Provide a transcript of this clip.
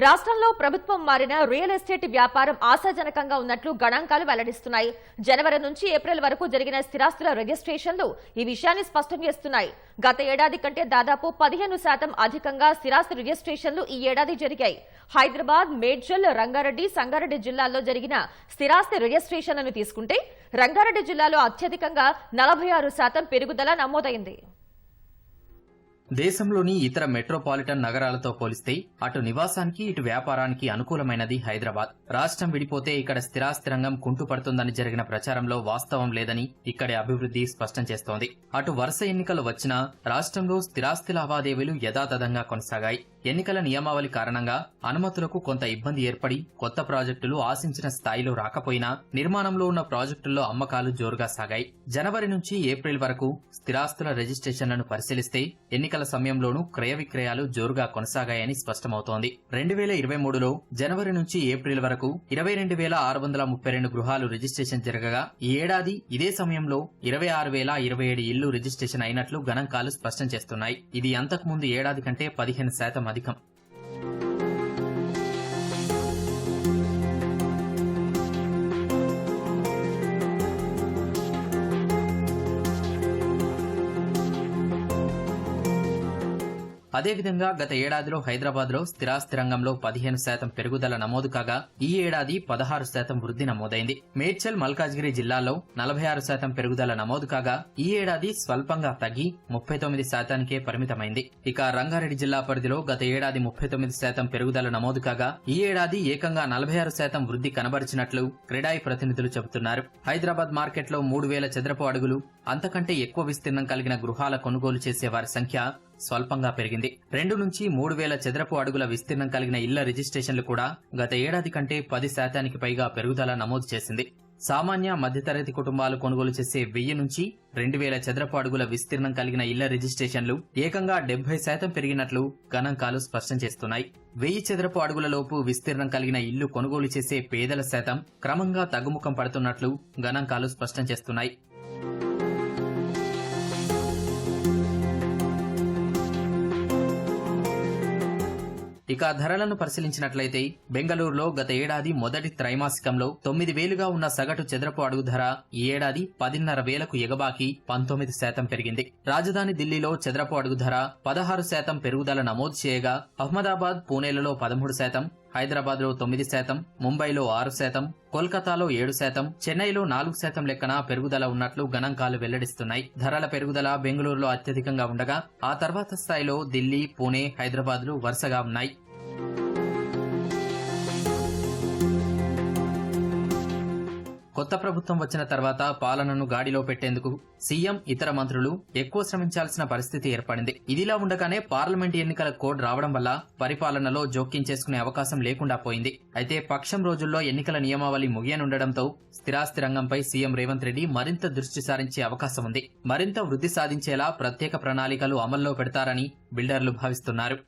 రాష్ట్రంలో ప్రభుత్వం మారిన రియల్ ఎస్టేట్ వ్యాపారం ఆశాజనకంగా ఉన్నట్లు గణాంకాలు వెల్లడిస్తున్నాయి. జనవరి నుంచి ఏప్రిల్ వరకు జరిగిన స్థిరాస్తుల రిజిస్ట్రేషన్లు ఈ విషయాన్ని స్పష్టం చేస్తున్నాయి. గత ఏడాది కంటే దాదాపు 15% అధికంగా స్థిరాస్తి రిజిస్ట్రేషన్లు ఈ ఏడాది జరిగాయి. హైదరాబాద్, మేడ్చల్, రంగారెడ్డి, సంగారెడ్డి జిల్లాల్లో జరిగిన స్థిరాస్తి రిజిస్ట్రేషన్లను తీసుకుంటే రంగారెడ్డి జిల్లాలో అత్యధికంగా 46% పెరుగుదల నమోదైంది. దేశంలోని ఇతర మెట్రోపాలిటన్ నగరాలతో పోలిస్తే అటు నివాసానికి ఇటు వ్యాపారానికి అనుకూలమైనది హైదరాబాద్. రాష్ట్రం విడిపోతే ఇక్కడ స్థిరాస్తి రంగం కుంటుపడుతుందని జరిగిన ప్రచారంలో వాస్తవం లేదని ఇక్కడి అభివృద్ధి స్పష్టం చేస్తోంది. అటు వరుస ఎన్నికలు వచ్చినా రాష్ట్రంలో స్థిరాస్తి లావాదేవీలు యథాతథంగా కొనసాగాయి. ఎన్నికల నియమావళి కారణంగా అనుమతులకు కొంత ఇబ్బంది ఏర్పడి కొత్త ప్రాజెక్టులు ఆశించిన స్థాయిలో రాకపోయినా నిర్మాణంలో ఉన్న ప్రాజెక్టుల్లో అమ్మకాలు జోరుగా సాగాయి. జనవరి నుంచి ఏప్రిల్ వరకు స్థిరాస్తుల రిజిస్ట్రేషన్లను పరిశీలిస్తే ఎన్నికల సమయంలోనూ క్రయ విక్రయాలు జోరుగా కొనసాగాయని స్పష్టమవుతోంది. 2023లో జనవరి నుంచి ఏప్రిల్ వరకు 22,632 గృహాలు రిజిస్ట్రేషన్ జరగగా ఈ ఏడాది ఇదే సమయంలో 26,027 ఇళ్లు రిజిస్ట్రేషన్ అయినట్లు గణాంకాలు స్పష్టం చేస్తున్నాయి. ఇది అంతకుముందు ఏడాది కంటే 15% అధికం. అదేవిధంగా గత ఏడాదిలో హైదరాబాద్ లో స్థిరాస్తి రంగంలో 15% పెరుగుదల నమోదు కాగా ఈ ఏడాది 16% వృద్ధి నమోదైంది. మేడ్చల్, మల్కాజ్గిరి జిల్లాల్లో 46% పెరుగుదల నమోదు కాగా ఈ ఏడాది స్వల్పంగా తగ్గి 39%కే పరిమితమైంది. ఇక రంగారెడ్డి జిల్లా పరిధిలో గత ఏడాది 39% పెరుగుదల నమోదు కాగా ఈ ఏడాది ఏకంగా 46% వృద్ధి కనబరిచినట్లు క్రెడాయి ప్రతినిధులు చెబుతున్నారు. హైదరాబాద్ మార్కెట్లో 3,000 చదరపు అడుగులు అంతకంటే ఎక్కువ విస్తీర్ణం కలిగిన గృహాల కొనుగోలు చేసే వారి సంఖ్య స్వల్పంగా పెరిగింది. 2 నుంచి 3,000 చదరపు అడుగుల విస్తీర్ణం కలిగిన ఇళ్ల రిజిస్ట్రేషన్లు కూడా గత ఏడాది కంటే 10%కి పైగా పెరుగుదల నమోదు చేసింది. సామాన్య మధ్యతరగతి కుటుంబాలు కొనుగోలు చేసే 1000 నుంచి 2,000 చదరపు అడుగుల విస్తీర్ణం కలిగిన ఇళ్ల రిజిస్ట్రేషన్లు ఏకంగా 70% పెరిగినట్లు గణాంకాలు స్పష్టం చేస్తున్నాయి. 1000 చదరపు అడుగుల లోపు విస్తీర్ణం కలిగిన ఇల్లు కొనుగోలు చేసే పేదల శాతం క్రమంగా తగ్గుముఖం పడుతున్నట్లు గణాంకాలు స్పష్టం చేస్తున్నాయి. ఇక ధరలను పరిశీలించినట్లయితే బెంగళూరులో గత ఏడాది మొదటి త్రైమాసికంలో 9,000గా ఉన్న సగటు చదరపు అడుగు ధర ఈ ఏడాది 10,500కు ఎగబాకి 19% పెరిగింది. రాజధాని ఢిల్లీలో చదరపు అడుగు ధర 16% పెరుగుదల నమోదు చేయగా అహ్మదాబాద్, పూణేలలో 13%, హైదరాబాద్ లో 9%, ముంబైలో 6%, కోల్కతాలో 7%, చెన్నైలో 4% లెక్కన పెరుగుదల ఉన్నట్లు గణాంకాలు వెల్లడిస్తున్నాయి. ధరల పెరుగుదల బెంగళూరులో అత్యధికంగా ఉండగా ఆ తర్వాత స్థాయిలో ఢిల్లీ, పూణే, హైదరాబాద్లు వరుసగా ఉన్నాయి. కొత్త ప్రభుత్వం వచ్చిన తర్వాత పాలనను గాడిలో పెట్టేందుకు సీఎం, ఇతర మంత్రులు ఎక్కువ శ్రమించాల్సిన పరిస్థితి ఏర్పడింది. ఇదిలా ఉండగానే పార్లమెంట్ ఎన్నికల కోడ్ రావడం వల్ల పరిపాలనలో జోక్యం చేసుకునే అవకాశం లేకుండా పోయింది. అయితే పక్షం రోజుల్లో ఎన్నికల నియమావళి ముగియనుండటంతో స్థిరాస్తి రంగంపై సీఎం రేవంత్ రెడ్డి మరింత దృష్టి సారించే అవకాశం ఉంది. మరింత వృద్ధి సాధించేలా ప్రత్యేక ప్రణాళికలు అమల్లో పెడతారని బిల్డర్లు భావిస్తున్నారు.